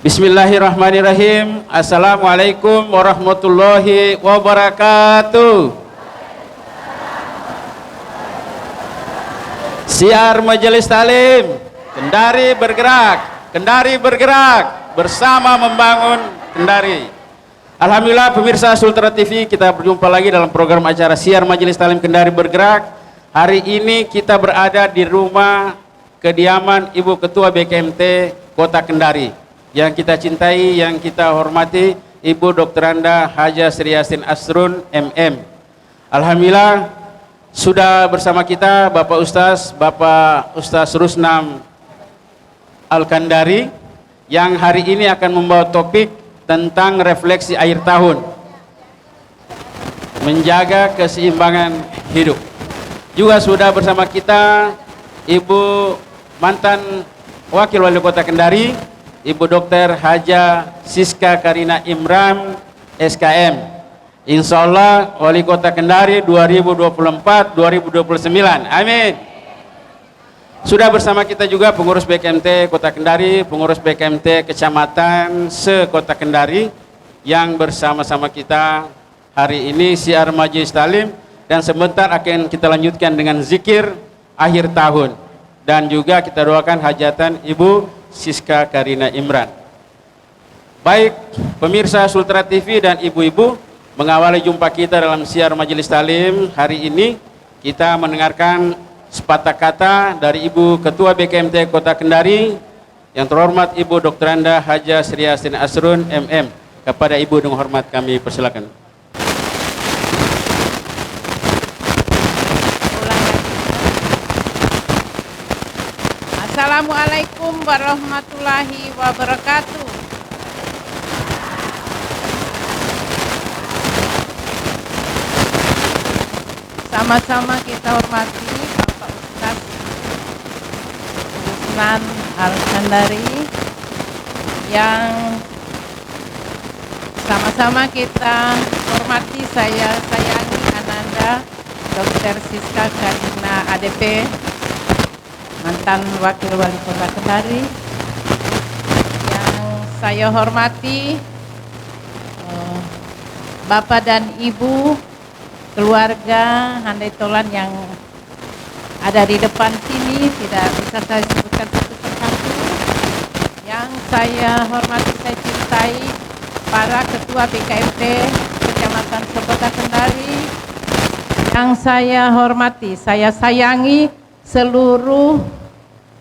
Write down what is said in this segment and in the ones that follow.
Bismillahirrahmanirrahim. Assalamualaikum warahmatullahi wabarakatuh. Siar Majelis Talim Kendari bergerak, Kendari bergerak, bersama membangun Kendari. Alhamdulillah pemirsa Sultra TV, kita berjumpa lagi dalam program acara Siar Majelis Talim Kendari bergerak. Hari ini kita berada di rumah kediaman Ibu Ketua BKMT Kota Kendari yang kita cintai, yang kita hormati, Ibu Dr. Anda Haja Sri Yasin Asrun MM. Alhamdulillah sudah bersama kita Bapak Ustaz Rusnam Al-Kandari yang hari ini akan membawa topik tentang refleksi akhir tahun, menjaga keseimbangan hidup. Juga sudah bersama kita Ibu mantan Wakil Wali Kota Kendari, Ibu Dr. Haja Siska Karina Imran SKM. Insya Allah Wali Kota Kendari 2024-2029. Amin. Sudah bersama kita juga pengurus BKMT Kota Kendari, pengurus BKMT Kecamatan se-Kota Kendari yang bersama-sama kita hari ini siar Majelis Talim, dan sebentar akan kita lanjutkan dengan zikir akhir tahun, dan juga kita doakan hajatan Ibu Siska Karina Imran. Baik pemirsa Sultra TV dan ibu-ibu, mengawali jumpa kita dalam siar Majelis Talim hari ini, kita mendengarkan sepatah kata dari Ibu Ketua BKMT Kota Kendari yang terhormat Ibu Dr. Anda Haja Sri Yasin Asrun MM. Kepada Ibu dengan hormat kami persilakan. Assalamualaikum warahmatullahi wabarakatuh. Sama-sama kita hormati Bapak Ustaz Rusnam Al-Kandari yang sama-sama kita hormati, saya sayangi Ananda Dr. Siska Karina ADP, mantan Wakil Wali Kota Kendari, yang saya hormati Bapak dan Ibu, keluarga handai tolan yang ada di depan sini, tidak bisa saya sebutkan satu persatu. Yang saya hormati, saya cintai para Ketua BKMT Kecamatan se-Kota Kendari, yang saya hormati, saya sayangi seluruh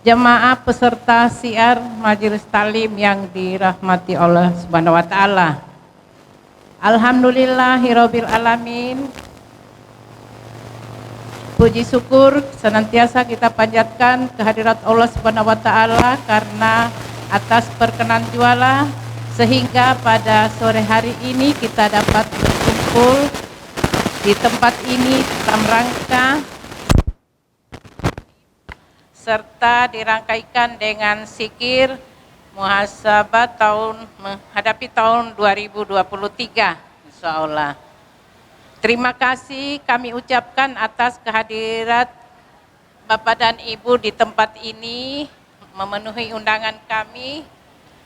jemaah peserta siar Majelis Talim yang dirahmati Allah Subhanahu wa taala. Alhamdulillahirabbil alamin. Puji syukur senantiasa kita panjatkan kehadirat Allah Subhanahu wa taala karena atas perkenan juala sehingga pada sore hari ini kita dapat berkumpul di tempat ini dalam rangka serta dirangkaikan dengan zikir muhasabah menghadapi tahun 2023 insyaallah. Terima kasih kami ucapkan atas kehadirat Bapak dan Ibu di tempat ini memenuhi undangan kami.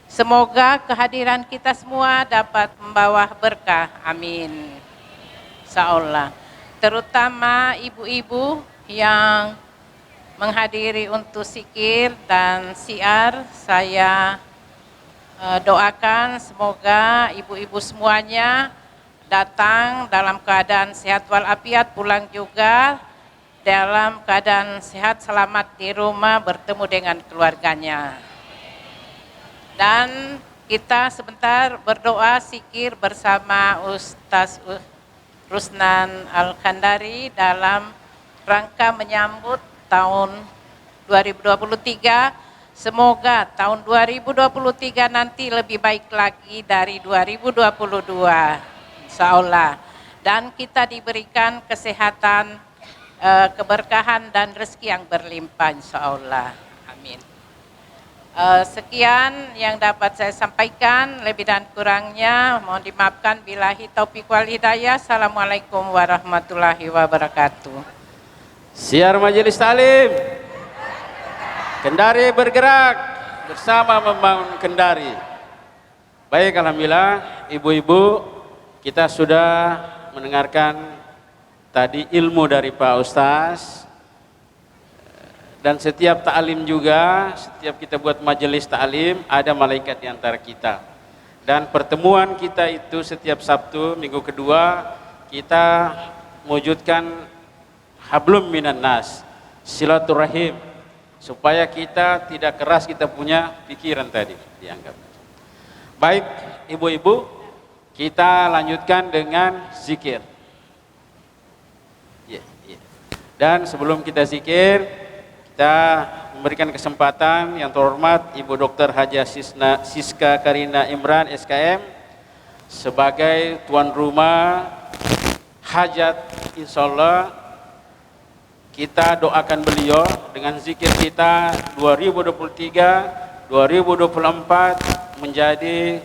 Semoga kehadiran kita semua dapat membawa berkah. Amin. Insyaallah. Terutama ibu-ibu yang menghadiri untuk zikir dan siar, saya doakan semoga ibu-ibu semuanya datang dalam keadaan sehat walafiat, pulang juga dalam keadaan sehat selamat di rumah bertemu dengan keluarganya. Dan kita sebentar berdoa zikir bersama Ustaz Rusnam Al-Kandari dalam rangka menyambut tahun 2023. Semoga tahun 2023 nanti lebih baik lagi dari 2022 insyaallah, dan kita diberikan kesehatan, keberkahan dan rezeki yang berlimpah insyaallah. Amin. Sekian yang dapat saya sampaikan, lebih dan kurangnya mohon dimaafkan. Billahi taufiq wal hidayah. Assalamualaikum warahmatullahi wabarakatuh. Siar Majelis Talim Kendari bergerak, bersama membangun Kendari. Baik, alhamdulillah ibu-ibu, kita sudah mendengarkan tadi ilmu dari Pak Ustaz. Dan setiap ta'lim juga, setiap kita buat majelis ta'lim, ada malaikat di antara kita. Dan pertemuan kita itu setiap Sabtu, minggu kedua, kita mewujudkan hablum minan nas, silaturahim, supaya kita tidak keras kita punya pikiran tadi dianggap. Baik, ibu-ibu, kita lanjutkan dengan zikir. Dan sebelum kita zikir, kita memberikan kesempatan yang terhormat Ibu Dr. Haja Siska Karina Imran SKM sebagai tuan rumah hajat, insyaallah kita doakan beliau dengan zikir kita 2023 2024 menjadi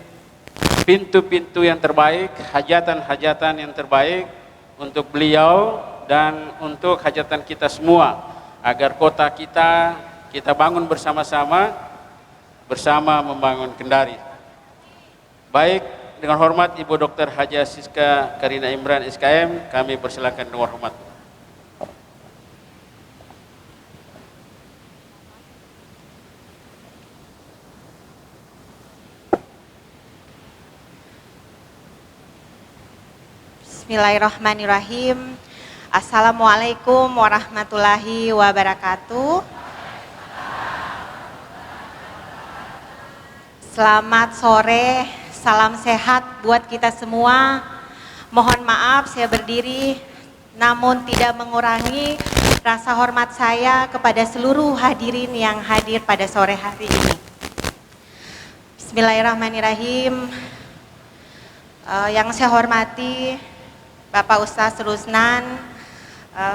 pintu-pintu yang terbaik, hajatan-hajatan yang terbaik untuk beliau dan untuk hajatan kita semua, agar kota kita bangun bersama-sama, bersama membangun Kendari. Baik, dengan hormat Ibu Dr. Haja Siska Karina Imran SKM, kami persilakan dengan hormat. Bismillahirrahmanirrahim. Assalamualaikum warahmatullahi wabarakatuh. Selamat sore, salam sehat buat kita semua. Mohon maaf saya berdiri, namun tidak mengurangi rasa hormat saya kepada seluruh hadirin yang hadir pada sore hari ini. Bismillahirrahmanirrahim. Yang saya hormati Bapak Ustaz Rusnan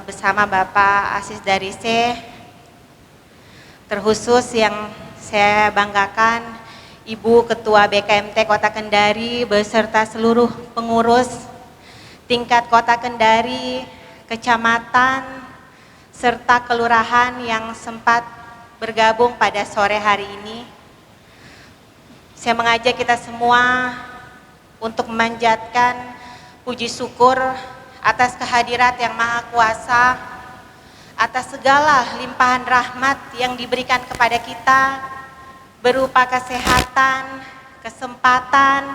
bersama Bapak Asis Darise, terkhusus yang saya banggakan Ibu Ketua BKMT Kota Kendari beserta seluruh pengurus tingkat Kota Kendari, kecamatan, serta kelurahan yang sempat bergabung pada sore hari ini. Saya mengajak kita semua untuk memanjatkan puji syukur atas kehadirat Yang Maha Kuasa, atas segala limpahan rahmat yang diberikan kepada kita berupa kesehatan, kesempatan,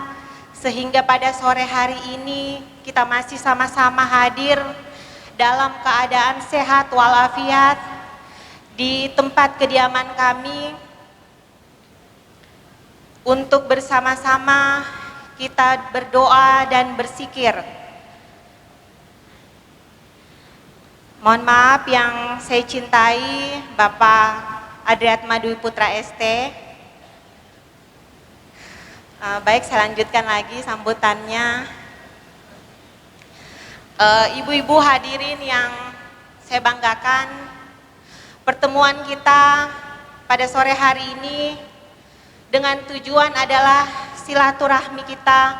sehingga pada sore hari ini kita masih sama-sama hadir dalam keadaan sehat walafiat di tempat kediaman kami untuk bersama-sama kita berdoa dan berzikir. Mohon maaf yang saya cintai Bapak Adriatma Dwi Putra ST. Baik, saya lanjutkan lagi sambutannya. Ibu-ibu hadirin yang saya banggakan, pertemuan kita pada sore hari ini dengan tujuan adalah silaturahmi kita,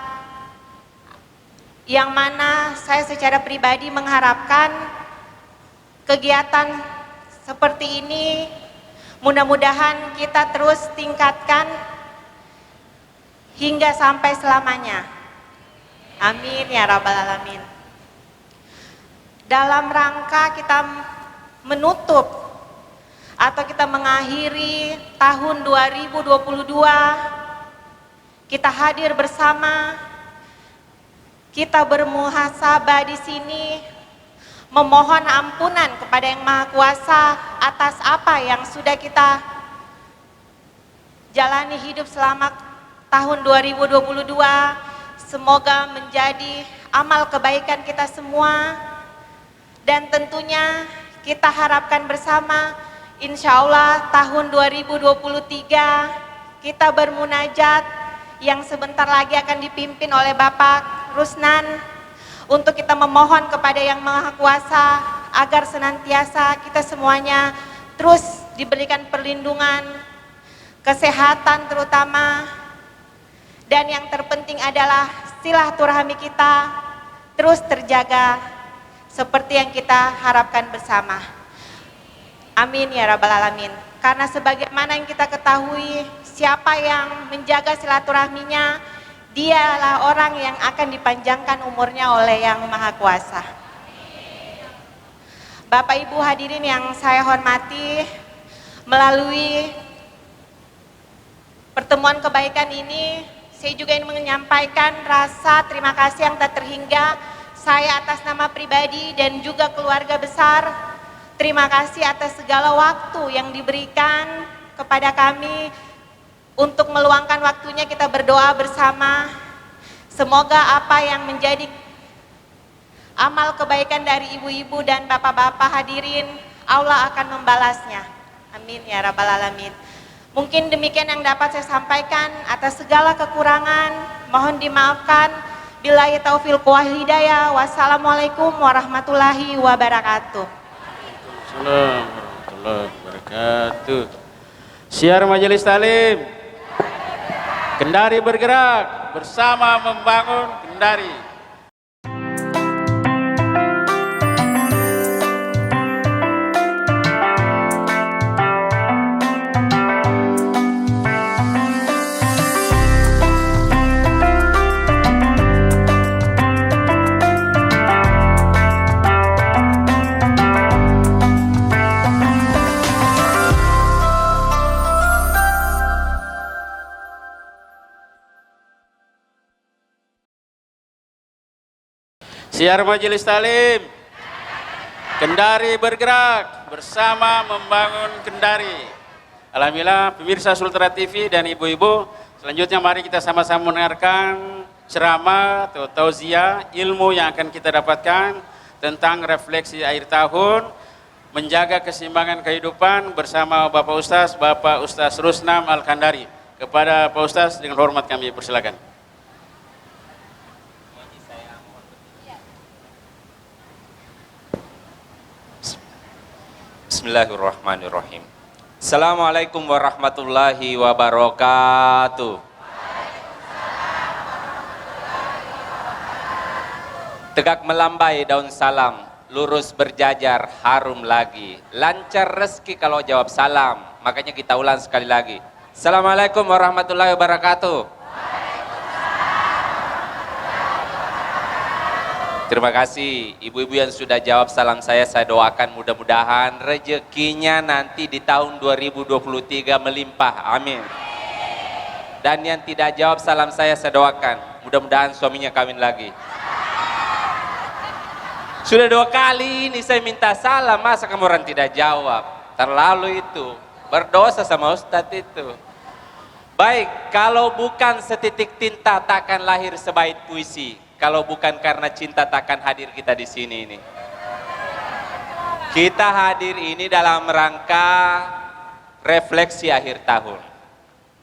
yang mana saya secara pribadi mengharapkan kegiatan seperti ini mudah-mudahan kita terus tingkatkan hingga sampai selamanya. Amin ya rabbal alamin. Dalam rangka kita menutup atau kita mengakhiri tahun 2022, kita hadir bersama, kita bermuhasabah di sini, memohon ampunan kepada Yang Maha Kuasa atas apa yang sudah kita jalani hidup selama tahun 2022. Semoga menjadi amal kebaikan kita semua, dan tentunya kita harapkan bersama, insya Allah tahun 2023 kita bermunajat yang sebentar lagi akan dipimpin oleh Bapak Rusnan, untuk kita memohon kepada Yang Maha Kuasa agar senantiasa kita semuanya terus diberikan perlindungan, kesehatan terutama, dan yang terpenting adalah silaturahmi kita terus terjaga seperti yang kita harapkan bersama. Amin ya rabbal alamin. Karena sebagaimana yang kita ketahui, siapa yang menjaga silaturahminya, Dialah orang yang akan dipanjangkan umurnya oleh Yang Maha Kuasa. Bapak Ibu hadirin yang saya hormati, melalui pertemuan kebaikan ini, saya juga ingin menyampaikan rasa terima kasih yang tak terhingga saya atas nama pribadi dan juga keluarga besar. Terima kasih atas segala waktu yang diberikan kepada kami untuk meluangkan waktunya kita berdoa bersama. Semoga apa yang menjadi amal kebaikan dari ibu-ibu dan bapak-bapak hadirin, Allah akan membalasnya. Amin ya rabbal alamin. Mungkin demikian yang dapat saya sampaikan. Atas segala kekurangan mohon dimaafkan. Billahi taufiq wal hidayah. Wassalamualaikum warahmatullahi wabarakatuh. Assalamualaikum warahmatullahi wabarakatuh. Syiar Majelis Talim, Kendari bergerak bersama membangun Kendari. Syiar Majelis Talim, Kendari bergerak bersama membangun Kendari. Alhamdulillah pemirsa Sultra TV dan ibu-ibu, selanjutnya mari kita sama-sama mendengarkan ceramah atau tauziah ilmu yang akan kita dapatkan tentang refleksi akhir tahun, menjaga keseimbangan kehidupan bersama Bapak Ustaz Rusnam Al-Kandari. Kepada Pak Ustaz dengan hormat kami persilakan. Bismillahirrahmanirrahim. Assalamualaikum warahmatullahi wabarakatuh. Tegak melambai daun salam, lurus berjajar harum lagi. Lancar rezeki kalau jawab salam. Makanya kita ulang sekali lagi. Assalamualaikum warahmatullahi wabarakatuh. Terima kasih ibu-ibu yang sudah jawab salam saya doakan mudah-mudahan rezekinya nanti di tahun 2023 melimpah, amin. Dan yang tidak jawab salam saya doakan mudah-mudahan suaminya kawin lagi. Sudah 2 kali ini saya minta salam, masa kamu orang tidak jawab? Terlalu itu, berdosa sama Ustadz itu. Baik, kalau bukan setitik tinta takkan lahir sebaik puisi. Kalau bukan karena cinta takkan hadir kita di sini ini. Kita hadir ini dalam rangka refleksi akhir tahun.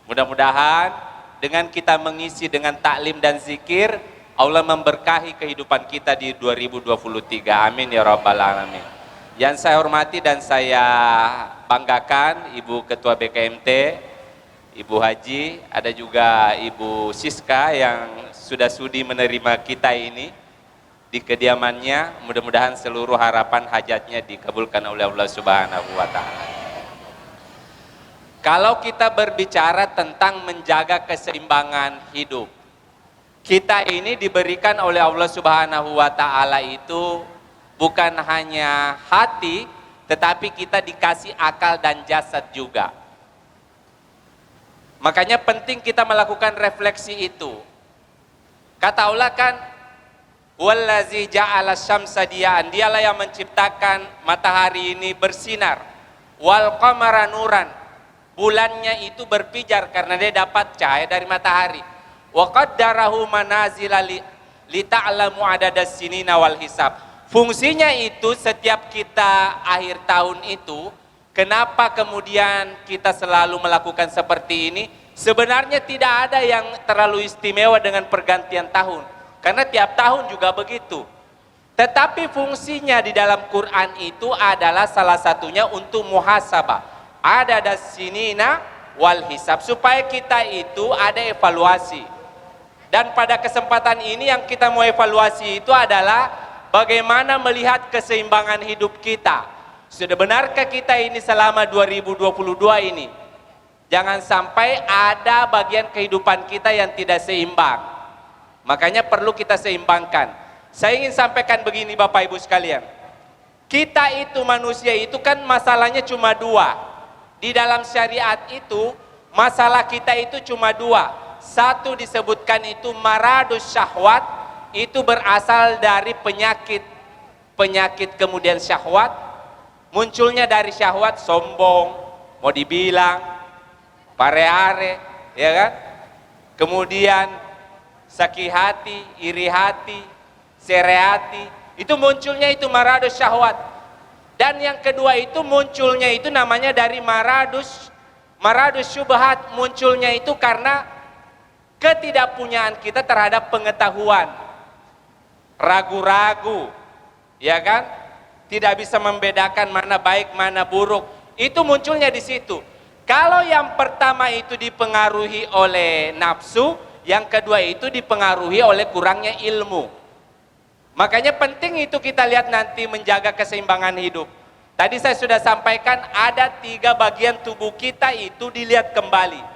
Mudah-mudahan dengan kita mengisi dengan taklim dan zikir, Allah memberkahi kehidupan kita di 2023. Amin ya rabbal alamin. Yang saya hormati dan saya banggakan Ibu Ketua BKMT, Ibu Haji, ada juga Ibu Siska yang sudah sudi menerima kita ini di kediamannya. Mudah-mudahan seluruh harapan hajatnya dikabulkan oleh Allah Subhanahu wa Ta'ala. Kalau kita berbicara tentang menjaga keseimbangan hidup, kita ini diberikan oleh Allah Subhanahu wa Ta'ala itu bukan hanya hati, tetapi kita dikasih akal dan jasad juga. Makanya penting kita melakukan refleksi itu. Kata Allah kan, wallazi ja'ala syamsa diya'an, dialah yang menciptakan matahari ini bersinar, wal qamara nuran, bulannya itu berpijar karena dia dapat cahaya dari matahari, wa qaddarahu manazila li ta'lamu adadas sinina wal hisab. Fungsinya itu setiap kita akhir tahun itu, kenapa kemudian kita selalu melakukan seperti ini? Sebenarnya tidak ada yang terlalu istimewa dengan pergantian tahun, karena tiap tahun juga begitu. Tetapi fungsinya di dalam Quran itu adalah salah satunya untuk muhasabah. Ada dasinina wal hisab, supaya kita itu ada evaluasi. Dan pada kesempatan ini yang kita mau evaluasi itu adalah bagaimana melihat keseimbangan hidup kita. Sudah benarkah kita ini selama 2022 ini? Jangan sampai ada bagian kehidupan kita yang tidak seimbang. Makanya perlu kita seimbangkan. Saya ingin sampaikan begini Bapak Ibu sekalian. Kita itu manusia itu kan masalahnya cuma dua. Di dalam syariat itu masalah kita itu cuma dua. Satu disebutkan itu maradus syahwat, itu berasal dari penyakit. Penyakit kemudian syahwat, munculnya dari syahwat sombong, mau dibilang, pare-are, ya kan? Kemudian sakit hati, iri hati, sere hati, itu munculnya itu maradus syahwat. Dan yang kedua itu munculnya itu namanya dari maradus syubhat, munculnya itu karena ketidakpunyaan kita terhadap pengetahuan, ragu-ragu, ya kan? Tidak bisa membedakan mana baik mana buruk, itu munculnya di situ. Kalau yang pertama itu dipengaruhi oleh nafsu, yang kedua itu dipengaruhi oleh kurangnya ilmu. Makanya penting itu kita lihat nanti menjaga keseimbangan hidup. Tadi saya sudah sampaikan ada 3 bagian tubuh kita itu dilihat kembali.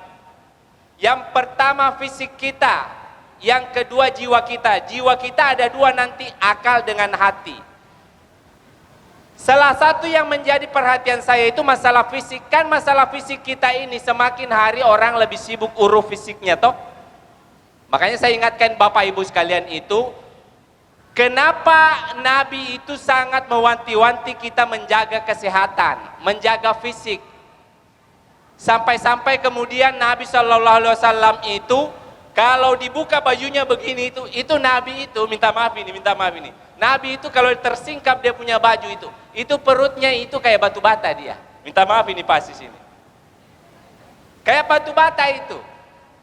Yang pertama fisik kita, yang kedua jiwa kita. Jiwa kita ada 2 nanti, akal dengan hati. Salah satu yang menjadi perhatian saya itu masalah fisik. Kan masalah fisik kita ini semakin hari orang lebih sibuk urus fisiknya toh. Makanya saya ingatkan Bapak Ibu sekalian itu, kenapa Nabi itu sangat mewanti-wanti kita menjaga kesehatan, menjaga fisik. Sampai-sampai kemudian Nabi SAW itu kalau dibuka bajunya begini itu Nabi itu minta maaf ini. Nabi itu kalau tersingkap dia punya baju itu perutnya itu kayak batu bata dia. Minta maaf ini pasti sini. Kayak batu bata itu.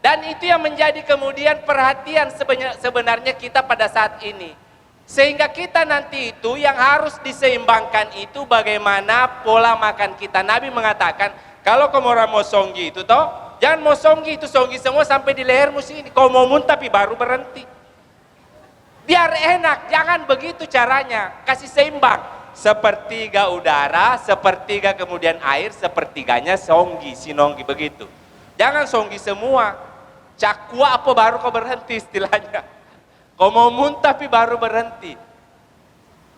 Dan itu yang menjadi kemudian perhatian sebenarnya kita pada saat ini. Sehingga kita nanti itu yang harus diseimbangkan itu bagaimana pola makan kita. Nabi mengatakan, kalau kamu orang mau songgi itu toh, jangan mau songgi itu songgi semua sampai di lehermu sini. Kau mau muntah tapi baru berhenti. Biar enak, jangan begitu caranya. Kasih seimbang. Sepertiga udara, sepertiga kemudian air, sepertiganya songgi, sinonggi begitu. Jangan songgi semua. Cakwa apa baru kau berhenti istilahnya. Kau mau muntah tapi baru berhenti.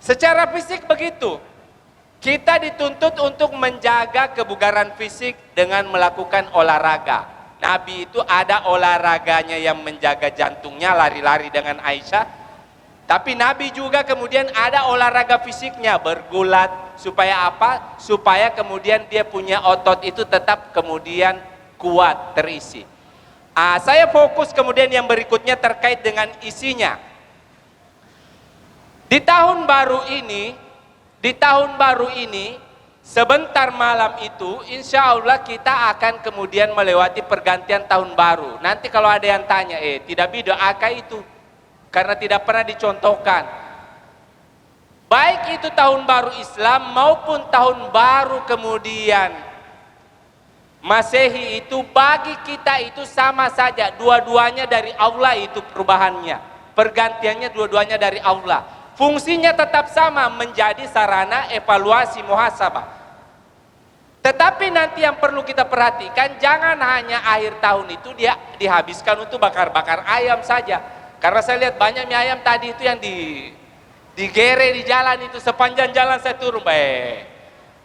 Secara fisik begitu. Kita dituntut untuk menjaga kebugaran fisik dengan melakukan olahraga. Nabi itu ada olahraganya yang menjaga jantungnya, lari-lari dengan Aisyah. Tapi Nabi juga kemudian ada olahraga fisiknya, bergulat. Supaya apa? Supaya kemudian dia punya otot itu tetap kemudian kuat, terisi. Saya fokus kemudian yang berikutnya terkait dengan isinya. Di tahun baru ini, sebentar malam itu, insya Allah kita akan kemudian melewati pergantian tahun baru. Nanti kalau ada yang tanya, tidak beda akah itu, karena tidak pernah dicontohkan. Baik itu tahun baru Islam maupun tahun baru kemudian Masehi itu bagi kita itu sama saja, dua-duanya dari Allah itu perubahannya, pergantiannya dua-duanya dari Allah. Fungsinya tetap sama, menjadi sarana evaluasi muhasabah. Tetapi nanti yang perlu kita perhatikan, jangan hanya akhir tahun itu dia dihabiskan untuk bakar-bakar ayam saja. Karena saya lihat banyak mie ayam tadi itu yang digere di jalan itu, sepanjang jalan saya turun,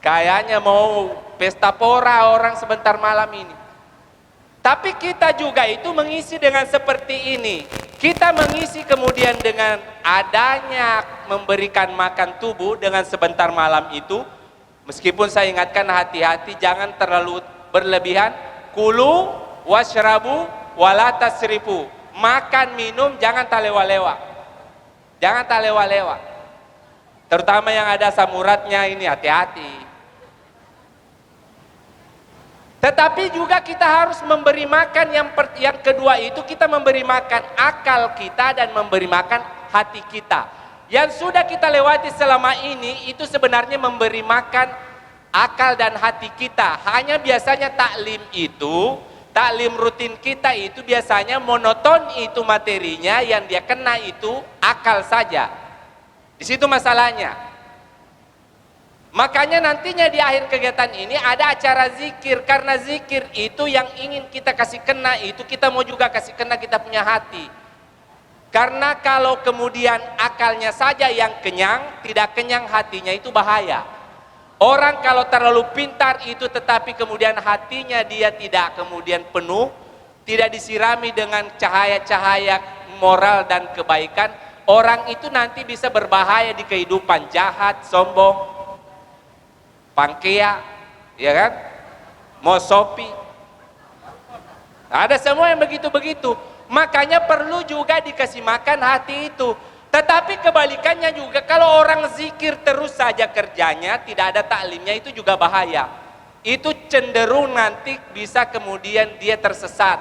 kayaknya mau pesta pora orang sebentar malam ini. Tapi kita juga itu mengisi dengan seperti ini. Kita mengisi kemudian dengan adanya memberikan makan tubuh dengan sebentar malam itu. Meskipun saya ingatkan hati-hati jangan terlalu berlebihan. Kulu washrabu wala tasrifu. Makan minum jangan talewa-lewa. Jangan talewa-lewa. Terutama yang ada samuratnya ini, hati-hati. Tetapi juga kita harus memberi makan yang kedua itu, kita memberi makan akal kita dan memberi makan hati kita. Yang sudah kita lewati selama ini itu sebenarnya memberi makan akal dan hati kita. Hanya biasanya taklim rutin kita itu biasanya monoton itu materinya, yang dia kena itu akal saja. Di situ masalahnya. Makanya nantinya di akhir kegiatan ini ada acara zikir, karena zikir itu yang ingin kita kasih kena itu kita mau juga kasih kena kita punya hati. Karena kalau kemudian akalnya saja yang kenyang, tidak kenyang hatinya, itu bahaya. Orang kalau terlalu pintar itu tetapi kemudian hatinya dia tidak kemudian penuh, tidak disirami dengan cahaya-cahaya moral dan kebaikan, orang itu nanti bisa berbahaya di kehidupan, jahat, sombong, pangkea, ya kan? Mosopi. Ada semua yang begitu-begitu. Makanya perlu juga dikasih makan hati itu. Tetapi kebalikannya juga, kalau orang zikir terus saja kerjanya, tidak ada taklimnya, itu juga bahaya. Itu cenderung nanti bisa kemudian dia tersesat.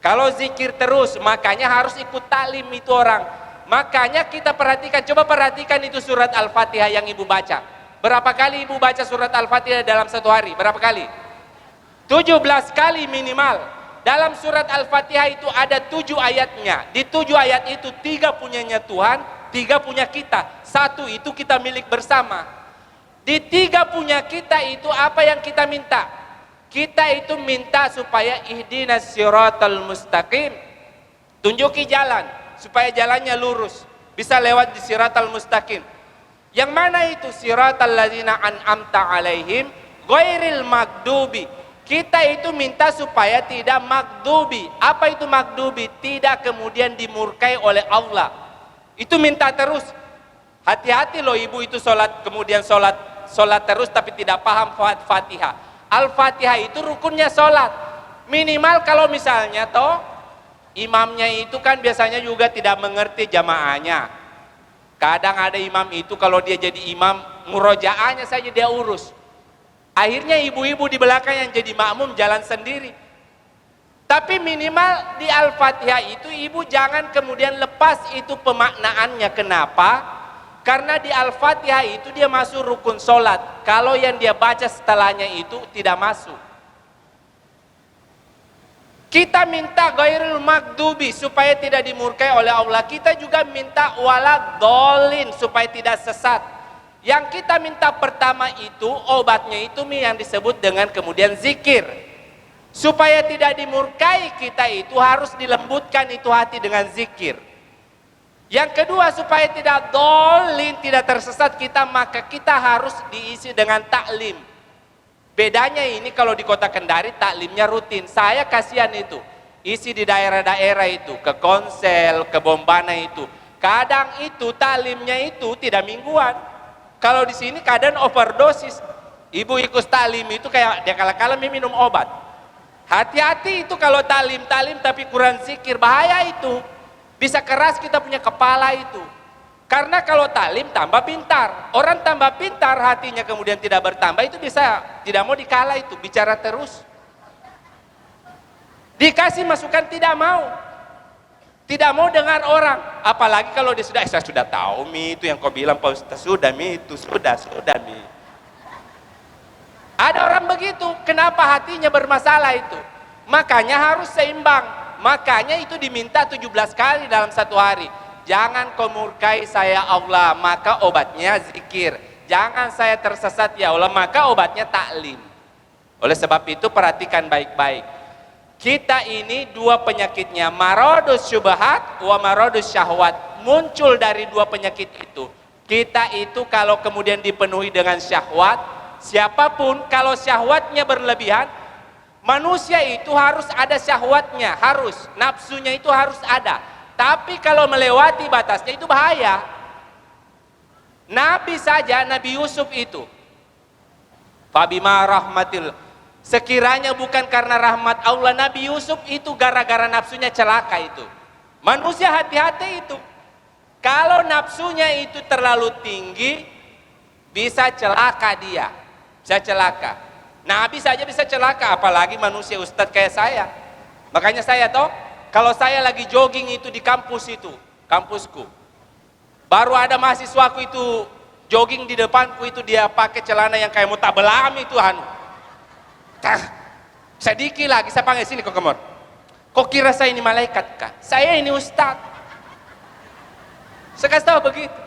Kalau zikir terus, makanya harus ikut taklim itu orang. Makanya kita perhatikan, coba perhatikan itu surat Al-Fatihah yang ibu baca. Berapa kali ibu baca surat Al-Fatihah dalam satu hari? Berapa kali? 17 kali minimal. Dalam surat Al-Fatihah itu ada 7 ayatnya. Di 7 ayat itu 3 punyanya Tuhan, 3 punya kita. 1 itu kita milik bersama. Di 3 punya kita itu apa yang kita minta? Kita itu minta supaya ihdinas siratal mustaqim. Tunjuki jalan supaya jalannya lurus. Bisa lewat di siratal mustaqim. Yang mana itu? Siratal ladzina an'amta alaihim ghairil magdubi. Kita itu minta supaya tidak magdubi. Apa itu magdubi? Tidak kemudian dimurkai oleh Allah. Itu minta terus. Hati-hati loh ibu itu sholat, kemudian sholat terus tapi tidak paham Fatihah. Al-Fatihah itu rukunnya sholat. Minimal kalau misalnya toh imamnya itu kan biasanya juga tidak mengerti jamaahnya. Kadang ada imam itu kalau dia jadi imam, murojaahnya saja dia urus. Akhirnya ibu-ibu di belakang yang jadi makmum jalan sendiri. Tapi minimal di Al-Fatihah itu ibu jangan kemudian lepas itu pemaknaannya. Kenapa? Karena di Al-Fatihah itu dia masuk rukun sholat. Kalau yang dia baca setelahnya itu tidak masuk. Kita minta ghairil magdubi supaya tidak dimurkai oleh Allah. Kita juga minta walad dolin supaya tidak sesat. Yang kita minta pertama itu obatnya itu yang disebut dengan kemudian zikir. Supaya tidak dimurkai kita itu harus dilembutkan itu hati dengan zikir. Yang kedua supaya tidak dolin, tidak tersesat kita, maka kita harus diisi dengan taklim. Bedanya ini kalau di kota Kendari taklimnya rutin. Saya kasihan itu. Isi di daerah-daerah itu, ke Konsel, ke Bombana itu. Kadang itu taklimnya itu tidak mingguan. Kalau di sini kadang overdosis. Ibu ikut taklim itu kayak dia kala-kala minum obat. Hati-hati itu kalau taklim tapi kurang zikir, bahaya itu. Bisa keras kita punya kepala itu. Karena kalau taklim tambah pintar. Orang tambah pintar hatinya kemudian tidak bertambah, itu bisa tidak mau dikalah itu, bicara terus. Dikasih masukan tidak mau. Tidak mau dengar orang, apalagi kalau dia sudah, saya sudah tahu mi itu yang kau bilang Pak Ustaz, sudah mi itu, sudah mi. Ada orang begitu, kenapa hatinya bermasalah itu? Makanya harus seimbang, makanya itu diminta 17 kali dalam satu hari. Jangan kau murkai saya Allah, maka obatnya zikir. Jangan saya tersesat ya Allah, maka obatnya taklim. Oleh sebab itu perhatikan baik-baik. Kita ini dua penyakitnya, maradus syubhat wa maradus syahwat, muncul dari dua penyakit itu. Kita itu kalau kemudian dipenuhi dengan syahwat, siapapun kalau syahwatnya berlebihan, manusia itu harus ada syahwatnya, harus, nafsunya itu harus ada. Tapi kalau melewati batasnya itu bahaya. Nabi saja, Nabi Yusuf itu, fabima rahmatil, sekiranya bukan karena rahmat Allah, Nabi Yusuf itu gara-gara nafsunya celaka itu. Manusia hati-hati itu. Kalau nafsunya itu terlalu tinggi, bisa celaka dia. Bisa celaka. Nabi saja bisa celaka, apalagi manusia ustadz kayak saya. Makanya saya toh, kalau saya lagi jogging itu di kampus itu, kampusku. Baru ada mahasiswaku itu jogging di depanku itu, dia pakai celana yang kayak mutabelam itu sedikit lagi saya panggil sini kok kemor. Kok kira saya ini malaikat kah? Saya ini ustaz. Saya kasih tahu begitu.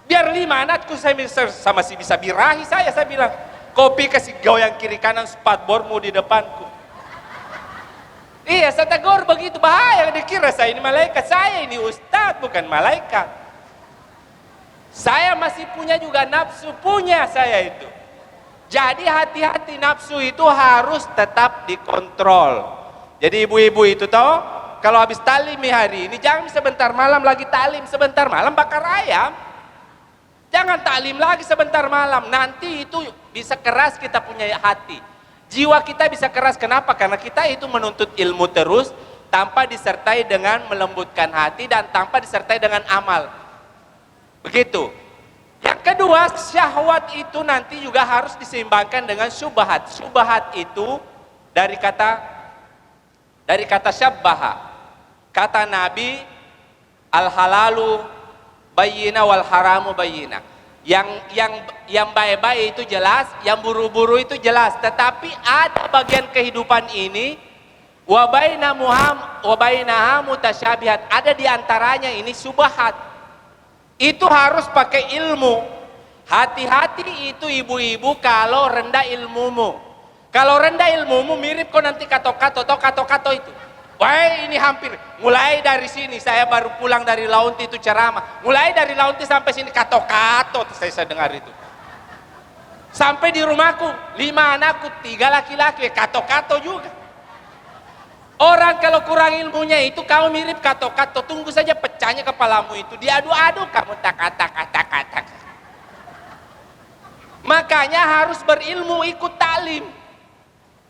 Biar 5 anakku saya sama si bisa birahi saya bilang. Kopi kasih goyang kiri kanan, spatbormu di depanku. Iya, saya tegur begitu, bahaya di kira saya ini malaikat? Saya ini ustadz, bukan malaikat. Saya masih punya juga nafsu, punya saya itu. Jadi hati-hati, nafsu itu harus tetap dikontrol. Jadi ibu-ibu itu toh, kalau habis talim hari ini, jangan sebentar malam lagi talim, sebentar malam bakar ayam. Jangan taklim lagi sebentar malam, nanti itu bisa keras kita punya hati. Jiwa kita bisa keras, kenapa? Karena kita itu menuntut ilmu terus, tanpa disertai dengan melembutkan hati dan tanpa disertai dengan amal. Begitu. Yang kedua, syahwat itu nanti juga harus diseimbangkan dengan syubhat. Syubhat itu dari kata syabbaha. Kata Nabi, al-halalu bayyina wal haramu bayyina. Yang baik-baik itu jelas, yang buru-buru itu jelas. Tetapi ada bagian kehidupan ini wa bainaha mutasyabihat. Ada di antaranya ini subhat. Itu harus pakai ilmu. Hati-hati itu ibu-ibu kalau rendah ilmumu. Kalau rendah ilmumu mirip kok nanti kato-kato itu. Wah, ini hampir mulai dari sini, saya baru pulang dari Launti itu ceramah, mulai dari Launti sampai sini kato-kato saya dengar itu. Sampai di rumahku 5 anakku, 3 laki-laki, kato-kato juga. Orang kalau kurang ilmunya itu kamu mirip kato-kato, tunggu saja pecahnya kepalamu itu, diadu-adu kamu tak. Makanya harus berilmu, ikut taklim.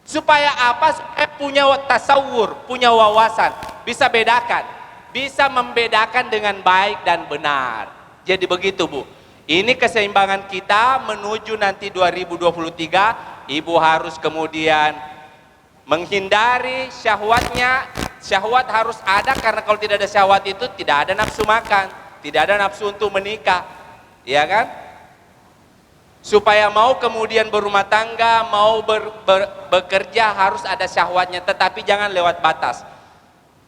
Supaya apa? Supaya punya tasawur, punya wawasan, bisa bedakan, bisa membedakan dengan baik dan benar. Jadi begitu Bu, ini keseimbangan kita menuju nanti 2023. Ibu harus kemudian menghindari syahwatnya. Syahwat harus ada, karena kalau tidak ada syahwat itu tidak ada nafsu makan, tidak ada nafsu untuk menikah, ya kan? Supaya mau kemudian berumah tangga, mau bekerja harus ada syahwatnya, tetapi jangan lewat batas.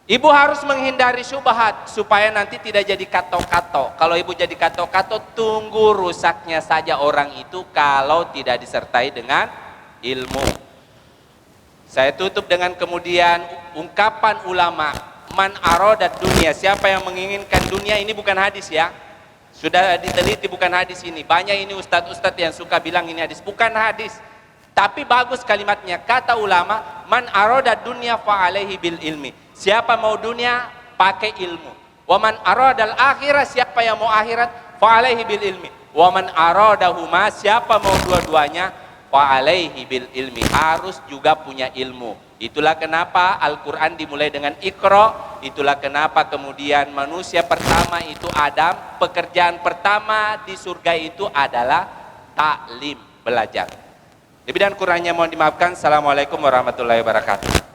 Ibu harus menghindari syubhat supaya nanti tidak jadi kato-kato. Kalau ibu jadi kato-kato, tunggu rusaknya saja orang itu kalau tidak disertai dengan ilmu. Saya tutup dengan kemudian ungkapan ulama, man arodat dunia, siapa yang menginginkan dunia, ini bukan hadis ya. Sudah diteliti, bukan hadis ini. Banyak ini ustadz-ustadz yang suka bilang ini hadis, bukan hadis. Tapi bagus kalimatnya. Kata ulama, man aroda dunya fa alaihi bil ilmi. Siapa mau dunia, pakai ilmu. Wa man aradal akhirah, siapa yang mau akhirat, fa alaihi bil ilmi. Wa man aradahuma, siapa mau dua-duanya, fa alaihi bil ilmi. Harus juga punya ilmu. Itulah kenapa Al-Quran dimulai dengan Iqra. Itulah kenapa kemudian manusia pertama itu Adam, pekerjaan pertama di surga itu adalah taklim, belajar. Lebih dan kurangnya mohon dimaafkan. Assalamualaikum warahmatullahi wabarakatuh.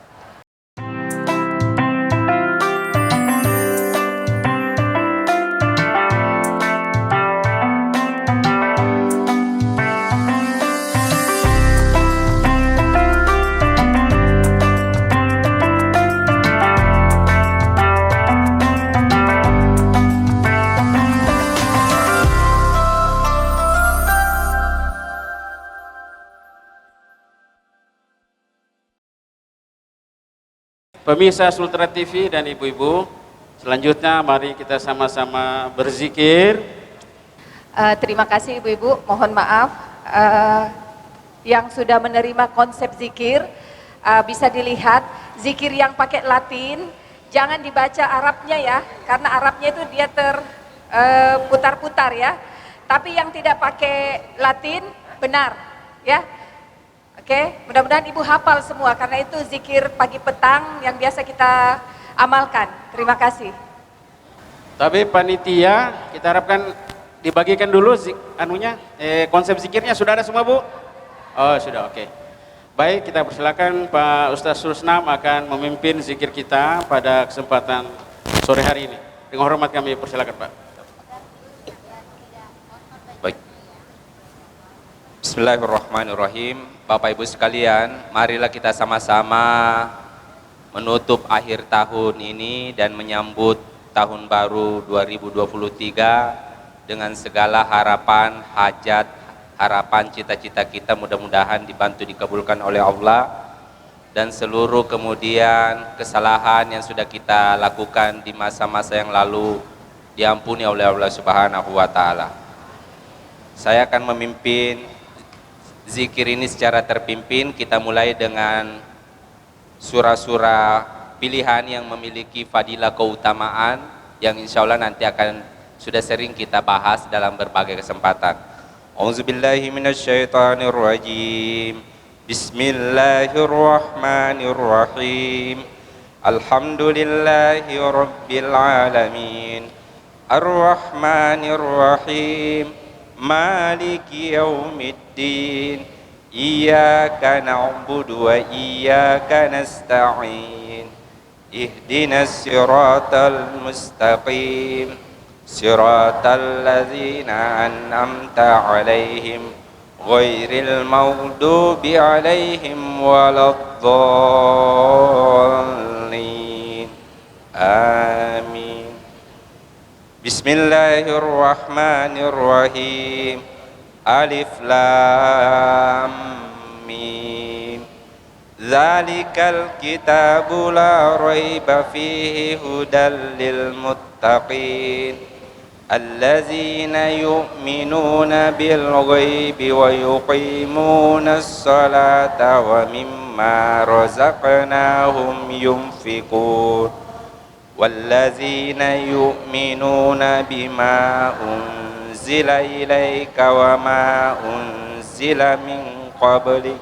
Pemirsa Sultra TV dan ibu-ibu, selanjutnya mari kita sama-sama berzikir. Terima kasih ibu-ibu, mohon maaf yang sudah menerima konsep zikir. Bisa dilihat zikir yang pakai Latin, jangan dibaca Arabnya ya, karena Arabnya itu dia terputar-putar ya. Tapi yang tidak pakai Latin benar ya. Oke, mudah-mudahan ibu hafal semua, karena itu zikir pagi petang yang biasa kita amalkan. Terima kasih. Tapi panitia kita harapkan dibagikan dulu konsep zikirnya. Sudah ada semua Bu? Oh sudah, oke. Baik, kita persilakan Pak Ustaz Rusnam akan memimpin zikir kita pada kesempatan sore hari ini. Dengan hormat kami persilakan Pak. Baik. Bismillahirrahmanirrahim. Bapak Ibu sekalian, marilah kita sama-sama menutup akhir tahun ini dan menyambut tahun baru 2023 dengan segala harapan, hajat, harapan, cita-cita kita mudah-mudahan dibantu dikabulkan oleh Allah. dan seluruh kemudian kesalahan yang sudah kita lakukan di masa-masa yang lalu diampuni oleh Allah Subhanahu wa taala. Saya akan memimpin zikir ini secara terpimpin. Kita mulai dengan surah-surah pilihan yang memiliki fadilah keutamaan yang insya Allah nanti akan sudah sering kita bahas dalam berbagai kesempatan. Auzubillahi minasyaitonirrajim. Bismillahirrahmanirrahim. Alhamdulillahi rabbil alamin. Ar-Rahmanir-Rahim. Maliki yaumiddin. Iyyaka na'budu wa iyyaka nasta'in. Ihdinas siratal mustaqim. Siratal ladzina an'amta 'alaihim ghairil maghdubi 'alaihim waladdallin. Amin. Bismillahirrahmanirrahim. Alif lam mim. Zalikal kitabu la raiba fihi hudal lil muttaqin. Allazina yu'minuna bil ghaibi wa yuqimuna as-salata wa mimma razaqnahum yunfiqun. Wallazina yu'minuna bima unzila ilaika wa ma unzila min qablik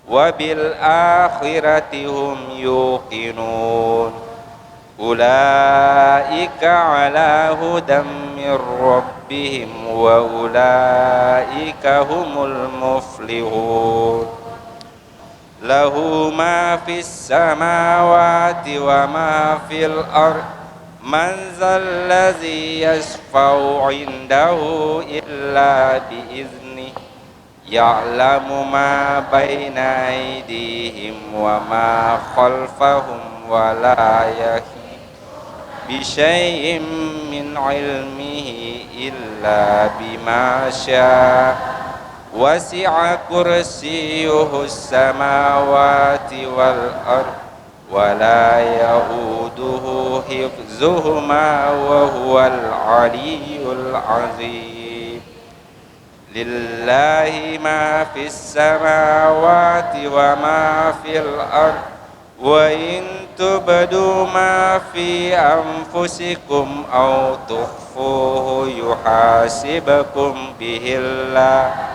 wa bil akhirati hum yuqinun. Ulaika ala hudam min rabbihim wa ulaika humul muflihun. Lahu ma fis samawati wa ma fil ard. Man zal ladzi yashfa'u 'indahu illa bi'idznih. Ya'lamu ma baina aydihim wa ma khalfahum wa la yahituna bisyai'in min 'ilmihi illa bima syaa. Wasi'a kursiyyuhu as-samawati wal ard wa la ya'uduhu hifdzuhuma wa huwal 'aliyyul 'azim. Lillahi ma fis samawati wa ma fil ard. Wa in tubdu ma fi anfusikum aw tukhfuhu yuhasibukum bihillah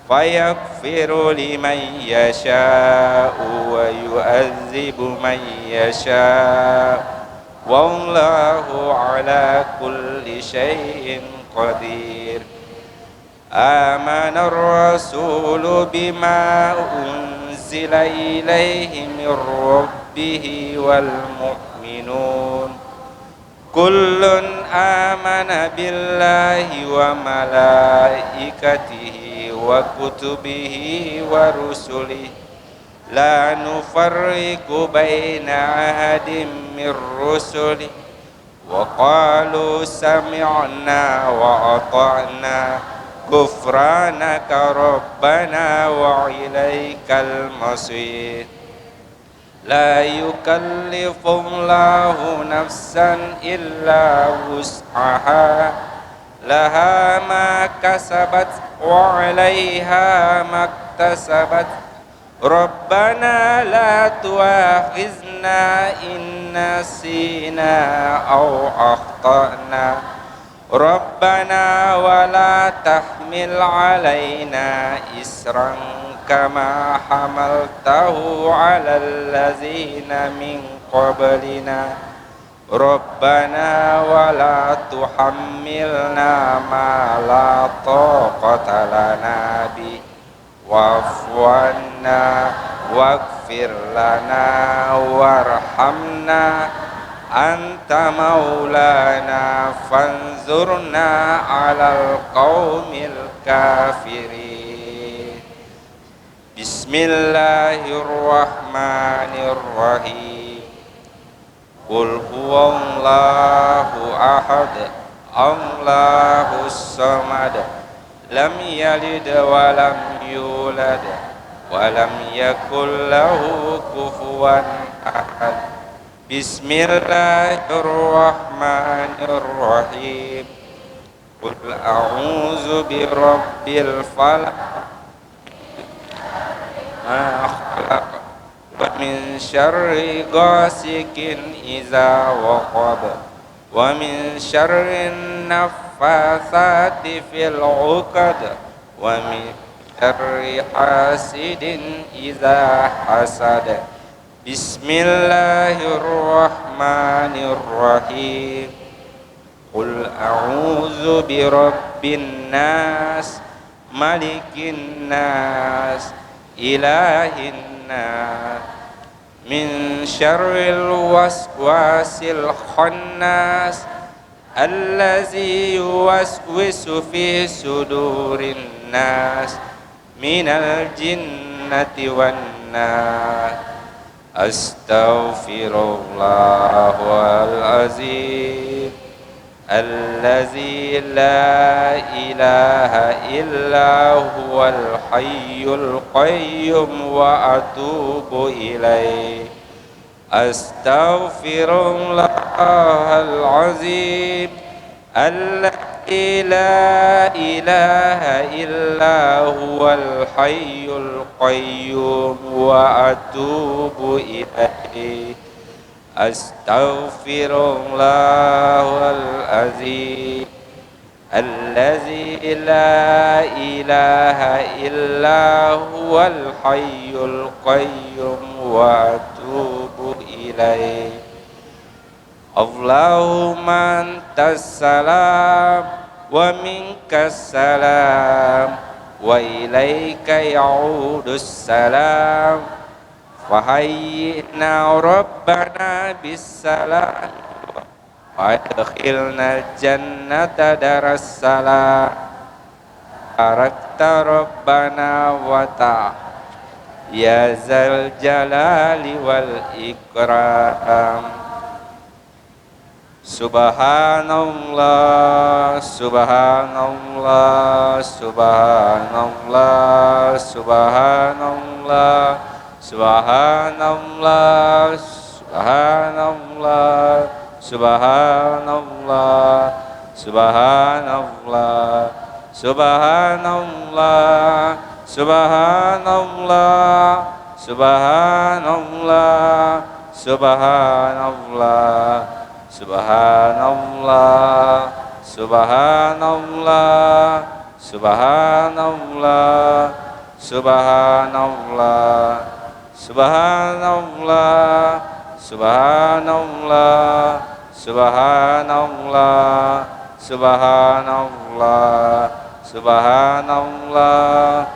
fayaghfiru liman yasha'u wa yu'adzibu man yasha'u wallahu ala kulli syai'in qadir. Amana ar-rasulu bima unzila ilaihi min rabbihi wal mu'minun kullun amana billahi wa malaikatihi wa kutubihi wa rusulihi la nufarriqu baina ahadin min rusulihi wa qalu sami'na wa ata'na Ghufranaka Rabbana wa ilaikal masir. La yukallifullahu nafsan illa wus'aha. Laha ma kasabat wa 'alaiha maktasabat. Rabbana la tu'akhizna in nasina aw akhtana. Rabbana wa la tahmil 'alaina isran kama hamaltahu 'alal ladzina min qablina. Rabbana wa la tuhammilna ma la taqata lana bi wa'fu 'anna waghfir lana warhamna anta maulana fanzurna 'alal qaumil kafirin. Bismillahirrahmanirrahim. Qul huwallahu ahad, Allahus samad, lam yalid wa lam yulad ولم يكن له كفوا أحد بسم الله الرحمن الرحيم قل أعوذ برب الفلق ما خلق ومن شر غاسق إذا وقب ومن شر النفاثات في العقد ومن شر حاسد إذا حسد بسم الله الرحمن الرحيم قل أعوذ برب الناس ملك الناس إله الناس من شر الوسواس الخناس الذي يوسوس في صدور الناس من الجنة والناس أستغفر الله العظيم الذي لا إله إلا هو الحي القيوم وأتوب إليه أستغفر الله العظيم الذي لا إله إلا هو الحي القيوم وأتوب إليه أستغفر الله العظيم الذي لا إله إلا هو الحي القيوم وأتوب إليه اللهم أنت السلام ومنك السلام وإليك يعود السلام فهيئنا ربنا بالسلام وادخلنا الجنة دار السلام باركت ربنا وتعالى يا ذا الجلال والإكرام Subhanallah, subhanallah, subhanallah, subhanallah, subhanallah, subhanallah, subhanallah, subhanallah, subhanallah, subhanallah, subhanallah, subhanallah. Subhanallah, subhanallah, subhanallah, subhanallah, subhanallah, subhanallah, subhanallah, subhanallah,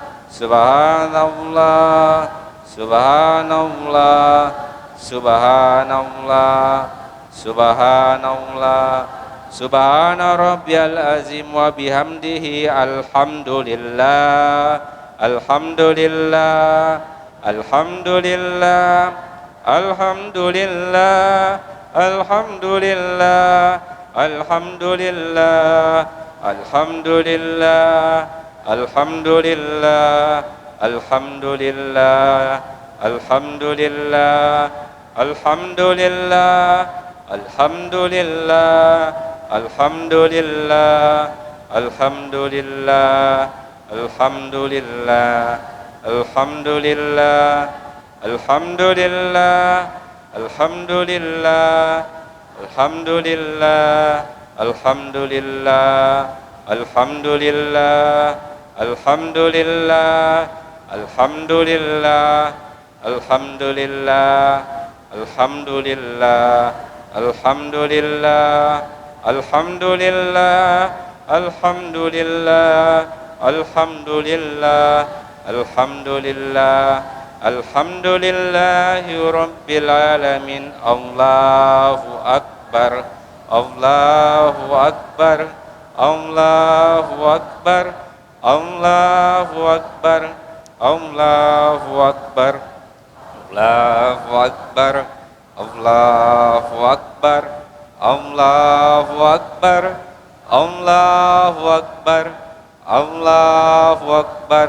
subhanallah, subhanallah, subhanallah, subhanallah. Subhanallah, subhana rabbiyal azim wa bihamdihi alhamdulillah, alhamdulillah, alhamdulillah, alhamdulillah, alhamdulillah, alhamdulillah, alhamdulillah, alhamdulillah, alhamdulillah, alhamdulillah, alhamdulillah. Alhamdulillah, alhamdulillah, alhamdulillah, alhamdulillah, alhamdulillah, alhamdulillah, alhamdulillah, alhamdulillah, alhamdulillah, alhamdulillah, alhamdulillah, alhamdulillah, alhamdulillah, alhamdulillah. Alhamdulillah, alhamdulillah, alhamdulillah, alhamdulillah, alhamdulillah, alhamdulillahi rabbil alamin. Allahu akbar, Allahu akbar, Allahu akbar, Allahu akbar, Allahu akbar, Allahu akbar. Allahu Akbar, Allahu Akbar, Allahu Akbar, Allahu Akbar,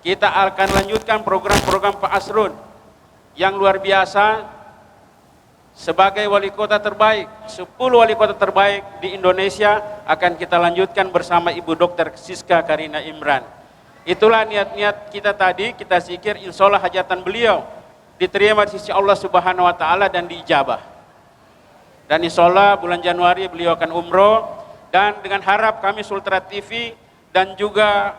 kita akan lanjutkan program-program Pak Asrun yang luar biasa sebagai wali kota terbaik. 10 wali kota terbaik di Indonesia akan kita lanjutkan bersama Ibu Dr. Siska Karina Imran. Itulah niat-niat kita tadi, kita zikir insya Allah hajatan beliau diterima di sisi Allah Subhanahu wa Ta'ala dan diijabah. Dan insya Allah bulan Januari beliau akan umroh, dan dengan harap kami Sultra TV dan juga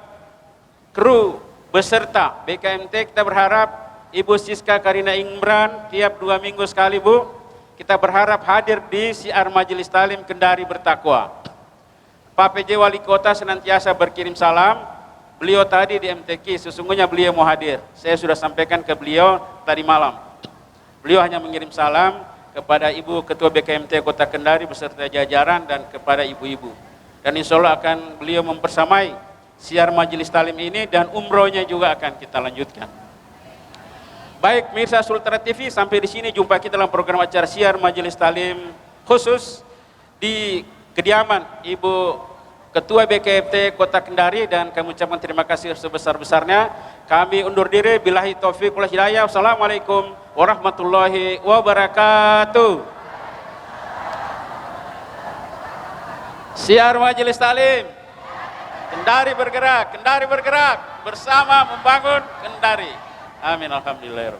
kru beserta BKMT, kita berharap Ibu Siska Karina Imran tiap 2 minggu sekali Bu, kita berharap hadir di siar Majelis Talim Kendari Bertakwa. Pak PJ Wali Kota senantiasa berkirim salam. Beliau tadi di MTQ, sesungguhnya beliau mau hadir. Saya sudah sampaikan ke beliau tadi malam. Beliau hanya mengirim salam kepada Ibu Ketua BKMT Kota Kendari beserta jajaran dan kepada ibu-ibu. Dan insya Allah akan beliau mempersamai siar Majelis Talim ini, dan umrohnya juga akan kita lanjutkan. Baik, mirsa Sultra TV, sampai di sini jumpa kita dalam program acara siar Majelis Talim khusus di kediaman Ibu Ketua BKMT Kota Kendari, dan kami ucapkan terima kasih sebesar-besarnya. Kami undur diri, billahi taufiq wal hidayah. Wassalamualaikum warahmatullahi wabarakatuh. Siar Majelis Talim Kendari bergerak bersama membangun Kendari. Amin, alhamdulillah.